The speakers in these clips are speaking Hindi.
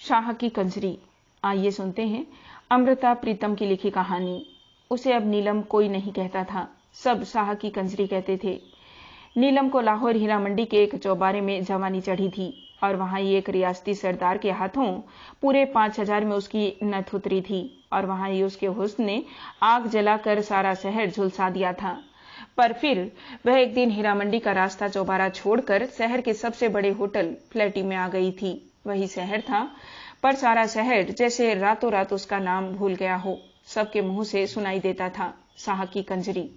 शाह की कंजरी। आइए सुनते हैं अमृता प्रीतम की लिखी कहानी। उसे अब नीलम कोई नहीं कहता था, सब शाह की कंजरी कहते थे। नीलम को लाहौर हीरा मंडी के एक चौबारे में जवानी चढ़ी थी और वहां ही एक रियासती सरदार के हाथों पूरे 5,000 में उसकी नथ उतरी थी और वहां ही उसके हुस्न ने आग जलाकर सारा शहर झुलसा दिया था। पर फिर वह एक दिन हीरा मंडी का रास्ता चौबारा छोड़कर शहर के सबसे बड़े होटल फ्लैटी में आ गई थी। वही शहर था, पर सारा शहर जैसे रातों रात उसका नाम भूल गया हो। सबके मुंह से सुनाई देता था, शाह की कंजरी।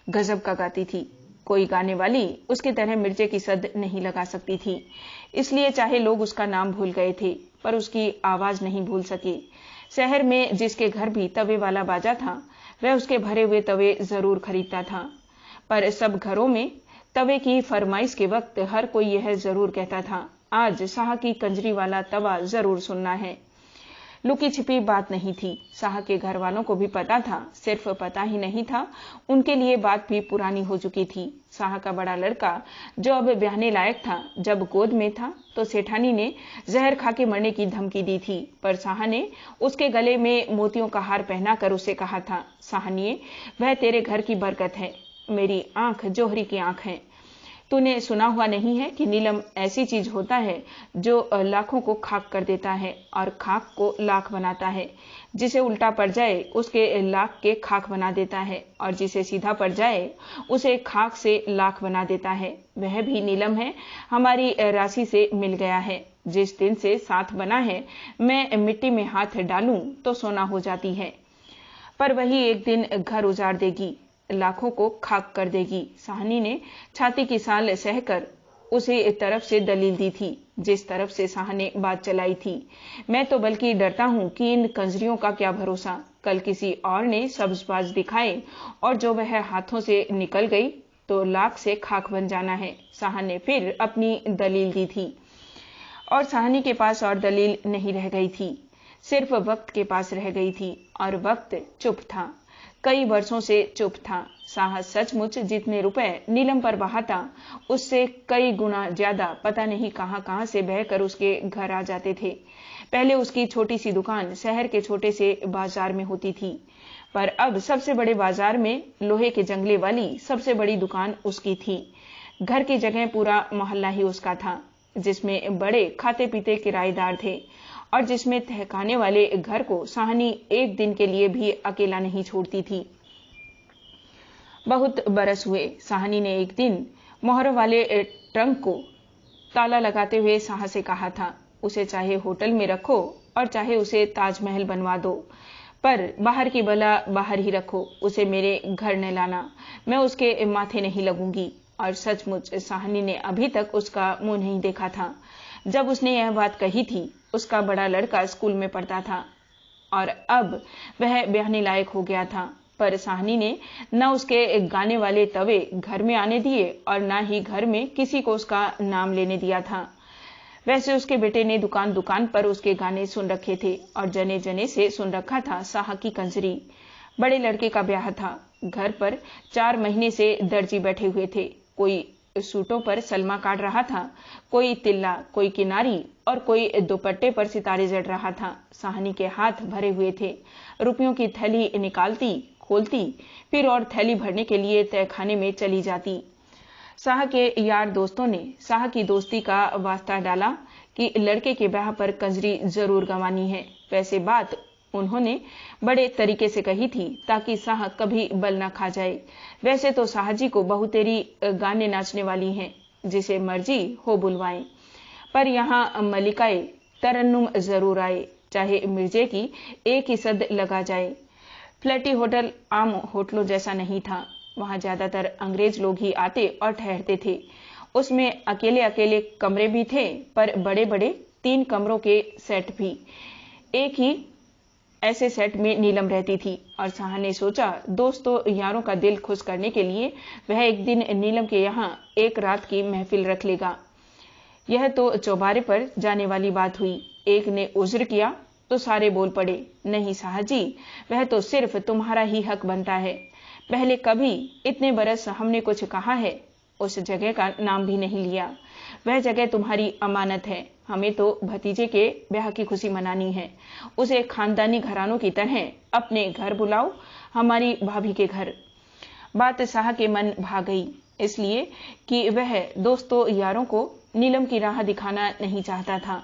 गजब का गाती थी, कोई गाने वाली उसकी तरह मिर्जे की सद नहीं लगा सकती थी। इसलिए चाहे लोग उसका नाम भूल गए थे, पर उसकी आवाज नहीं भूल सके। शहर में जिसके घर भी तवे वाला बाजा था, वह उसके भरे हुए तवे जरूर खरीदता था। पर सब घरों में तवे की फरमाइश के वक्त हर कोई यह जरूर कहता था, आज शाह की कंजरी वाला तवा जरूर सुनना है। लुकी छिपी बात नहीं थी, शाह के घर वालों को भी पता था। सिर्फ पता ही नहीं था, उनके लिए बात भी पुरानी हो चुकी थी। शाह का बड़ा लड़का जो अब ब्याहने लायक था, जब गोद में था तो सेठानी ने जहर खा के मरने की धमकी दी थी, पर शाह ने उसके गले में मोतियों का हार पहनाकर उसे कहा था, साहनिए वह तेरे घर की बरकत है, मेरी आंख जोहरी की आंख है। तूने सुना हुआ नहीं है कि नीलम ऐसी चीज होता है जो लाखों को खाक कर देता है और खाक को लाख बनाता है। जिसे उल्टा पड़ जाए उसके लाख के खाक बना देता है और जिसे सीधा पड़ जाए उसे खाक से लाख बना देता है। वह भी नीलम है, हमारी राशि से मिल गया है। जिस दिन से साथ बना है, मैं मिट्टी में हाथ डालूं तो सोना हो जाती है, पर वही एक दिन घर उजाड़ देगी, लाखों को खाक कर देगी। साहनी ने छाती की साल सहकर उसे एक तरफ से दलील दी थी, जिस तरफ से शाह ने बात चलाई थी। मैं तो बल्कि डरता हूं कि इन कंजरियों का क्या भरोसा, कल किसी और ने सब्जबाज दिखाए और जो वह हाथों से निकल गई तो लाख से खाक बन जाना है। शाह ने फिर अपनी दलील दी थी और साहनी के पास और दलील नहीं रह गई थी, सिर्फ वक्त के पास रह गई थी और वक्त चुप था, कई वर्षों से चुप था। शाह सचमुच जितने रुपए नीलम पर बहाता, उससे कई गुना ज्यादा पता नहीं कहां कहां से बहकर उसके घर आ जाते थे। पहले उसकी छोटी सी दुकान शहर के छोटे से बाजार में होती थी, पर अब सबसे बड़े बाजार में लोहे के जंगले वाली सबसे बड़ी दुकान उसकी थी। घर की जगह पूरा मोहल्ला ही उसका था, जिसमें बड़े खाते पीते किराएदार थे और जिसमें ठहकाने वाले घर को साहनी एक दिन के लिए भी अकेला नहीं छोड़ती थी। बहुत बरस हुए। साहनी ने एक दिन मोहर वाले ट्रंक को ताला लगाते हुए शाह से कहा था, उसे चाहे होटल में रखो और चाहे उसे ताजमहल बनवा दो, पर बाहर की बला बाहर ही रखो, उसे मेरे घर न लाना, मैं उसके माथे नहीं लगूंगी। और सचमुच साहनी ने अभी तक उसका मुंह नहीं देखा था। जब उसने यह बात कही थी, उसका बड़ा लड़का स्कूल में पढ़ता था और अब वह ब्याहने लायक हो गया था, पर साहनी ने न उसके गाने वाले तवे घर में आने दिए और न ही घर में किसी को उसका नाम लेने दिया था। वैसे उसके बेटे ने दुकान दुकान पर उसके गाने सुन रखे थे और जने जने से सुन रखा था शाह की कंजरी। बड़े लड़के का ब्याह था, घर पर 4 महीने से दर्जी बैठे हुए थे। कोई सूटों पर सलमा काट रहा था, कोई तिल्ला, कोई किनारी और कोई दुपट्टे पर सितारे जड़ रहा था। साहनी के हाथ भरे हुए थे, रुपयों की थैली निकालती खोलती, फिर और थैली भरने के लिए तहखाने में चली जाती। शाह के यार दोस्तों ने शाह की दोस्ती का वास्ता डाला कि लड़के के ब्याह पर कंजरी जरूर गंवानी है। वैसे बात उन्होंने बड़े तरीके से कही थी ताकि शाह कभी बल न खा जाए। वैसे तो शाह जी को बहुतेरी गाने नाचने वाली हैं, जिसे मर्जी हो बुलवाएं, पर यहाँ मलिकाए तरन्नुम जरूर आए, चाहे मिर्जे की एक ही सद लगा जाए। फ्लैटी होटल आम होटलों जैसा नहीं था, वहां ज्यादातर अंग्रेज लोग ही आते और ठहरते थे। उसमें अकेले अकेले कमरे भी थे, पर बड़े बड़े 3 कमरों के सेट भी। एक ही ऐसे सेट में नीलम रहती थी और शाह ने सोचा दोस्तों यारों का दिल खुश करने के लिए वह एक दिन नीलम के यहाँ एक रात की महफिल रख लेगा। यह तो चौबारे पर जाने वाली बात हुई। एक ने उज्र किया तो सारे बोल पड़े, नहीं शाह जी, वह तो सिर्फ तुम्हारा ही हक बनता है, पहले कभी इतने बरस हमने कुछ कहा है, उस जगह का नाम भी नहीं लिया, वह जगह तुम्हारी अमानत है, हमें तो भतीजे के ब्याह की खुशी मनानी है। उसे खानदानी घरानों की तरह अपने घर बुलाओ, हमारी भाभी के घर। बात शाह के मन भा गई, इसलिए कि वह दोस्तों यारों को नीलम की राह दिखाना नहीं चाहता था।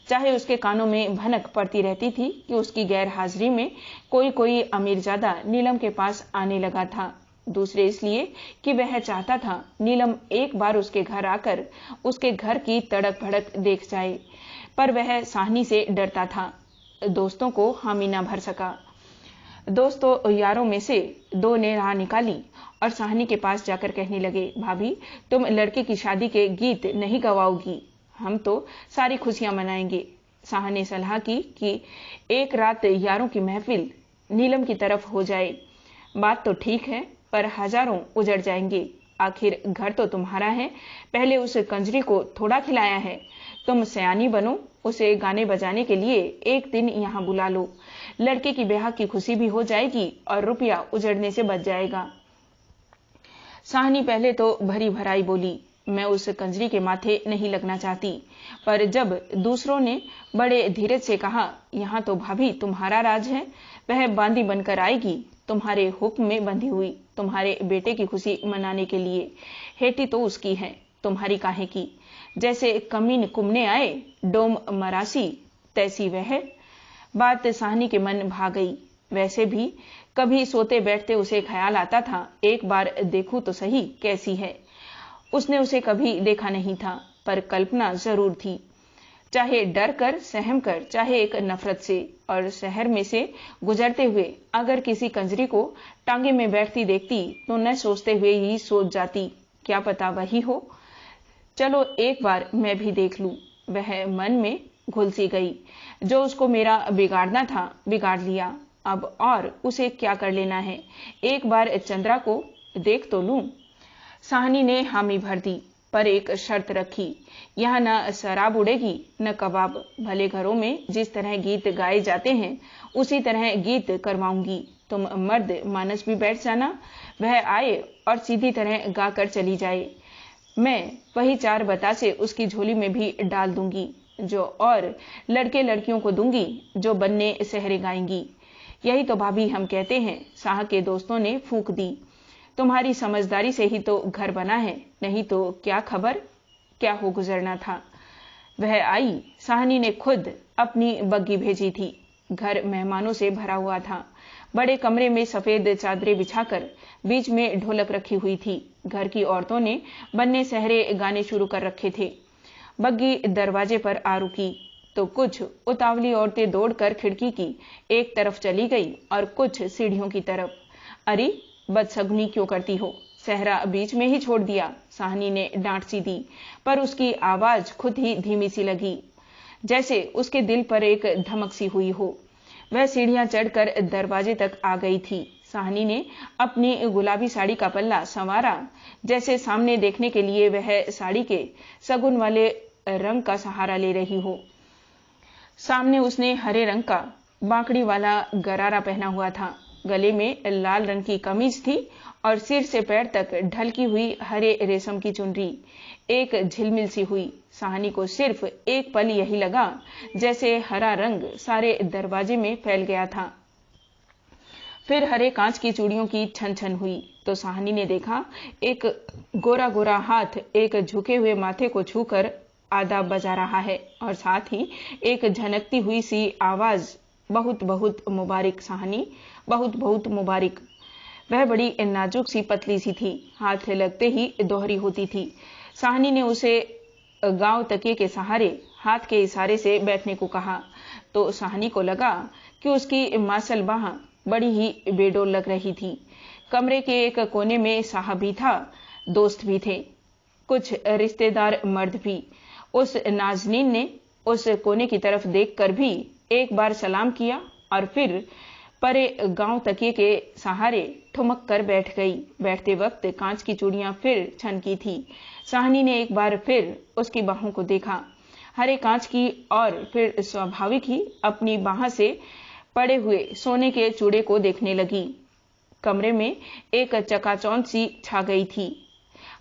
चाहे उसके कानों में भनक पड़ती रहती थी कि उसकी गैर हाजिरी में कोई अमीरजादा नीलम के पास आने लगा था। दूसरे इसलिए कि वह चाहता था नीलम एक बार उसके घर आकर उसके घर की तड़क भड़क देख जाए, पर वह साहनी से डरता था। दोस्तों को हामी न भर सका। दोस्तों यारों में से दो ने राह निकाली और साहनी के पास जाकर कहने लगे, भाभी तुम लड़के की शादी के गीत नहीं गवाओगी, हम तो सारी खुशियां मनाएंगे। शाह ने सलाह की कि एक रात यारों की महफिल नीलम की तरफ हो जाए। बात तो ठीक है, पर हजारों उजड़ जाएंगे। आखिर घर तो तुम्हारा है, पहले उस कंजरी को थोड़ा खिलाया है। तुम सयानी बनो, उसे गाने बजाने के लिए एक दिन यहाँ बुला लो। लड़के की ब्याह की खुशी भी हो जाएगी और रुपया उजड़ने से बच जाएगा। साहनी पहले तो भरी भराई बोली, मैं उस कंजरी के माथे नहीं लगना चाहती, पर जब दूसरों ने बड़े धीरज से कहा, यहाँ तो भाभी तुम्हारा राज है, वह बांदी बनकर आएगी, तुम्हारे हुक्म में बंधी हुई, तुम्हारे बेटे की खुशी मनाने के लिए। हेटी तो उसकी है, तुम्हारी काहे की। जैसे कमीन कुमने आए, डोम मरासी, तैसी वह। बात साहनी के मन भा गई। वैसे भी कभी सोते बैठते उसे ख्याल आता था, एक बार देखूं तो सही कैसी है। उसने उसे कभी देखा नहीं था, पर कल्पना जरूर थी, चाहे डर कर सहम कर, चाहे एक नफरत से। और शहर में से गुजरते हुए अगर किसी कंजरी को टांगे में बैठती देखती तो न सोचते हुए ही सोच जाती, क्या पता वही हो। चलो एक बार मैं भी देख लूं। वह मन में घुल सी गई। जो उसको मेरा बिगाड़ना था बिगाड़ लिया, अब और उसे क्या कर लेना है। एक बार चंद्रा को देख तो लूं। साहनी ने हामी भर दी, पर एक शर्त रखी, यहाँ न शराब उड़ेगी न कबाब। भले घरों में जिस तरह गीत गाए जाते हैं उसी तरह गीत करवाऊंगी। तुम मर्द मानस भी बैठ जाना, वह आए और सीधी तरह गाकर चली जाए। मैं वही 4 बतासे उसकी झोली में भी डाल दूंगी, जो और लड़के लड़कियों को दूंगी जो बनने सहरे गाएंगी। यही तो भाभी हम कहते हैं। शाह के दोस्तों ने फूंक दी, तुम्हारी समझदारी से ही तो घर बना है, नहीं तो क्या खबर क्या हो गुजरना था। वह आई। साहनी ने खुद अपनी बग्गी भेजी थी। घर मेहमानों से भरा हुआ था। बड़े कमरे में सफेद चादरें बिछाकर बीच में ढोलक रखी हुई थी। घर की औरतों ने बन्ने सहरे गाने शुरू कर रखे थे। बग्गी दरवाजे पर आ रुकी तो कुछ उतावली औरतें दौड़कर खिड़की की एक तरफ चली गई और कुछ सीढ़ियों की तरफ। अरे बदसगुनी क्यों करती हो, सहरा बीच में ही छोड़ दिया, साहनी ने डांट सी दी, पर उसकी आवाज खुद ही धीमी सी लगी, जैसे उसके दिल पर एक धमक सी हुई हो। वह सीढ़ियां चढ़कर दरवाजे तक आ गई थी। साहनी ने अपनी गुलाबी साड़ी का पल्ला संवारा, जैसे सामने देखने के लिए वह साड़ी के सगुन वाले रंग का सहारा ले रही हो। सामने उसने हरे रंग का बांकड़ी वाला गरारा पहना हुआ था। गले में लाल रंग की कमीज थी और सिर से पैर तक ढलकी हुई हरे रेशम की चुनरी एक झिलमिल सी हुई। साहनी को सिर्फ एक पल यही लगा जैसे हरा रंग सारे दरवाजे में फैल गया था। फिर हरे कांच की चूड़ियों की छन छन हुई तो साहनी ने देखा एक गोरा गोरा हाथ एक झुके हुए माथे को छूकर आदाब बजा रहा है और साथ ही एक झनकती हुई सी आवाज, बहुत बहुत मुबारक साहनी, बहुत बहुत मुबारक। वह बड़ी नाजुक सी पतली सी थी, हाथ लगते ही दोहरी होती थी। साहनी ने उसे गांव तकिए के सहारे हाथ के इशारे से बैठने को कहा तो साहनी को लगा कि उसकी मासल बाह बड़ी ही बेडोल लग रही थी। कमरे के एक कोने में साहब भी था, दोस्त भी थे, कुछ रिश्तेदार मर्द भी। उस नाजनीन ने उस कोने की तरफ देखकर भी एक बार सलाम किया और फिर परे गांव तकिए के सहारे ठुमक कर बैठ गई। बैठते वक्त कांच की चूड़ियां फिर छनकी थी। साहनी ने एक बार फिर उसकी बाहों को देखा, हरे कांच की, और फिर स्वाभाविक ही अपनी बाह से पड़े हुए सोने के चूड़े को देखने लगी। कमरे में एक चकाचौंध सी छा गई थी।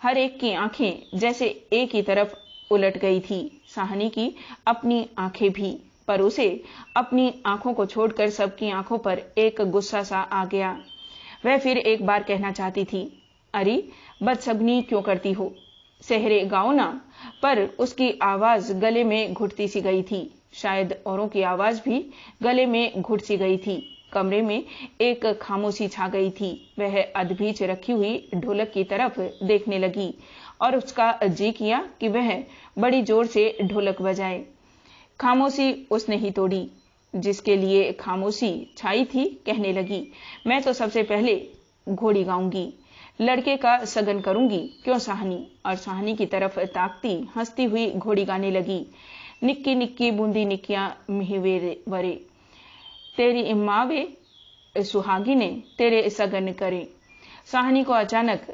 हर एक की आंखें जैसे एक ही तरफ उलट गई थी। साहनी की अपनी आंखें भी, पर उसे अपनी आंखों को छोड़कर सबकी आंखों पर एक गुस्सा सा आ गया। वह फिर एक बार कहना चाहती थी, अरे बदसगनी क्यों करती हो, सहरे गाओ ना, पर उसकी आवाज गले में घुटती सी गई थी। शायद औरों की आवाज भी गले में घुट सी गई थी। कमरे में एक खामोशी छा गई थी। वह अधबीच रखी हुई ढोलक की तरफ देखने लगी और उसका जी किया कि वह बड़ी जोर से ढोलक बजाए। खामोशी उसने ही तोड़ी। जिसके लिए खामोशी छाई थी कहने लगी, मैं तो सबसे पहले घोड़ी गाऊंगी, लड़के का सगन करूंगी, क्यों साहनी? और साहनी की तरफ ताकती हंसती हुई घोड़ी गाने लगी, निक्की निक्की बूंदी निकिया मिहिवेरे, तेरी माँ वे सुहागी ने तेरे सगन करे। साहनी को अचानक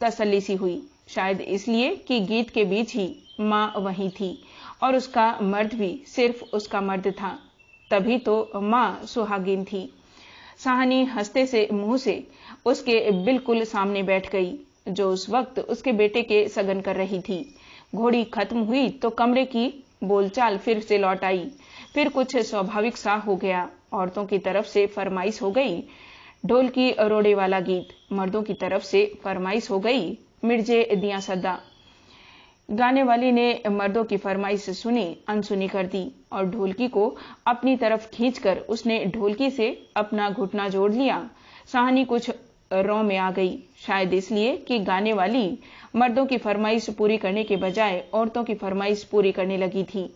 तसल्ली सी हुई, शायद इसलिए कि गीत के बीच ही माँ वहीं थी और उसका मर्द भी सिर्फ उसका मर्द था, तभी तो माँ सुहागिन थी। साहनी हंसते से मुंह से उसके बिल्कुल सामने बैठ गई, जो उस वक्त उसके बेटे के सगन कर रही थी। घोड़ी खत्म हुई तो कमरे की बोलचाल फिर से लौट आई। फिर कुछ स्वाभाविक सा हो गया। औरतों की तरफ से फरमाइश हो गई ढोल की रोड़े वाला गीत, मर्दों की तरफ से फरमाइश हो गई मिर्जे दिया सदा। गाने वाली ने मर्दों की फरमाइश सुनी अनसुनी कर दी और ढोलकी को अपनी तरफ खींचकर उसने ढोलकी से अपना घुटना जोड़ लिया। साहनी कुछ रौ में आ गई, शायद इसलिए कि गाने वाली मर्दों की फरमाइश पूरी करने के बजाय औरतों की फरमाइश पूरी करने लगी थी।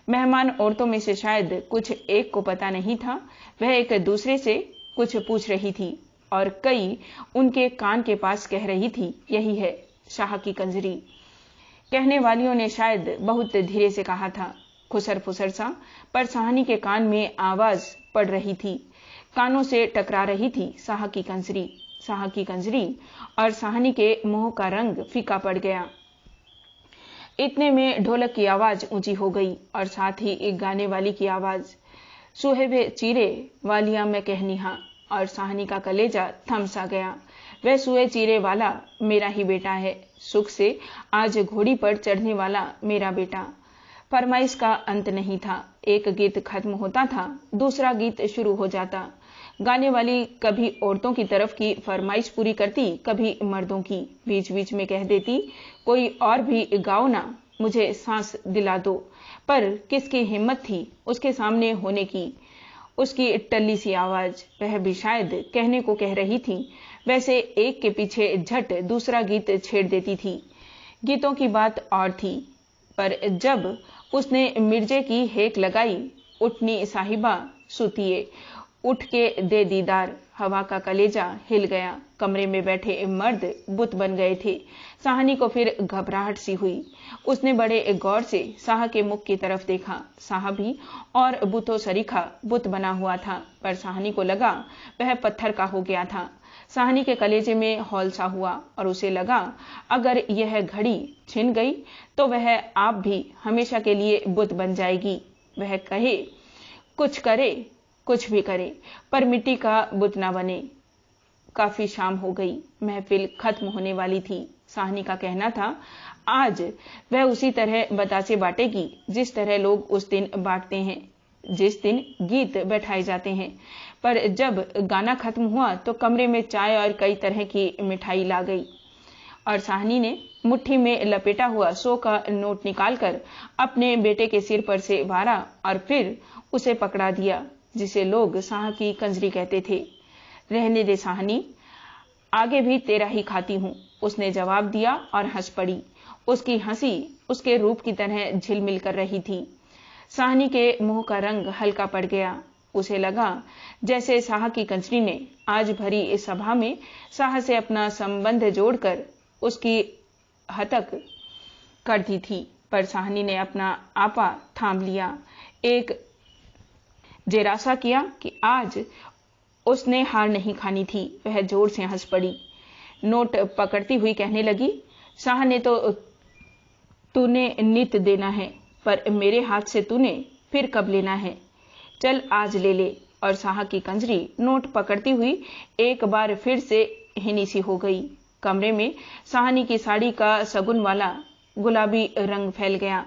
मेहमान औरतों में से शायद कुछ एक को पता नहीं था, वह एक दूसरे से कुछ पूछ रही थी और कई उनके कान के पास कह रही थी, यही है शाह की कंजरी। कहने वालियों ने शायद बहुत धीरे से कहा था, खुसर फुसर सा, पर साहनी के कान में आवाज पड़ रही थी, कानों से टकरा रही थी, शाह की कंजरी, शाह की कंजरी। और साहनी के मुंह का रंग फीका पड़ गया। इतने में ढोलक की आवाज ऊंची हो गई और साथ ही एक गाने वाली की आवाज, सुहेबे चीरे वालिया में कहनिहा। और साहनी का कलेजा थम सा गया। वह सुए चीरे वाला मेरा ही बेटा है, सुख से आज घोड़ी पर चढ़ने वाला मेरा बेटा। फरमाइश का अंत नहीं था। एक गीत खत्म होता था, दूसरा गीत शुरू हो जाता। गाने वाली कभी औरतों की तरफ की फरमाइश पूरी करती, कभी मर्दों की। बीच बीच में कह देती, कोई और भी गाओ ना, मुझे सांस दिला दो। पर किसकी हिम्मत थी उसके सामने होने की? उसकी टल्ली सी आवाज, वह भी शायद कहने को कह रही थी, वैसे एक के पीछे झट दूसरा गीत छेड़ देती थी। गीतों की बात और थी, पर जब उसने मिर्जे की हेक लगाई, उठनी साहिबा सुतिए, उठ के दे दीदार, हवा का कलेजा हिल गया। कमरे में बैठे मर्द बुत बन गए थे। साहनी को फिर घबराहट सी हुई। उसने बड़े गौर से शाह के मुख की तरफ देखा। शाह भी और बुतो सरीखा बुत बना हुआ था, पर साहनी को लगा वह पत्थर का हो गया था। साहनी के कलेजे में हौल सा हुआ और उसे लगा अगर यह घड़ी छिन गई तो वह आप भी हमेशा के लिए बुत बन जाएगी। वह कहे कुछ करे, कुछ भी करे, पर मिट्टी का बुत ना बने। काफी शाम हो गई, महफिल खत्म होने वाली थी। साहनी का कहना था, आज वह उसी तरह बतासे बांटेगी जिस तरह लोग उस दिन बांटते हैं, जिस दिन गीत बैठाए जाते हैं। पर जब गाना खत्म हुआ तो कमरे में चाय और कई तरह की मिठाई ला गई और साहनी ने मुट्ठी में लपेटा हुआ 100 का नोट निकालकर अपने बेटे के सिर पर से वारा और फिर उसे पकड़ा दिया, जिसे लोग शाह की कंजरी कहते थे। रहने दे साहनी, आगे भी तेरा ही खाती हूं, उसने जवाब दिया और हंस पड़ी। उसकी हंसी उसके रूप की तरह झिलमिल कर रही थी। साहनी के मुंह का रंग हल्का पड़ गया। उसे लगा जैसे शाह की कंजरी ने आज भरी इस सभा में शाह से अपना संबंध जोड़कर उसकी हतक कर दी थी। पर साहनी ने अपना आपा थाम लिया, एक जेरासा किया कि आज उसने हार नहीं खानी थी। वह जोर से हंस पड़ी। नोट पकड़ती हुई कहने लगी, शाह ने तो तूने नित देना है, पर मेरे हाथ से तूने फिर कब लेना है? चल आज ले ले। और शाह की कंजरी नोट पकड़ती हुई एक बार फिर से हिनी सी हो गई। कमरे में साहनी की साड़ी का सगुन वाला गुलाबी रंग फैल गया।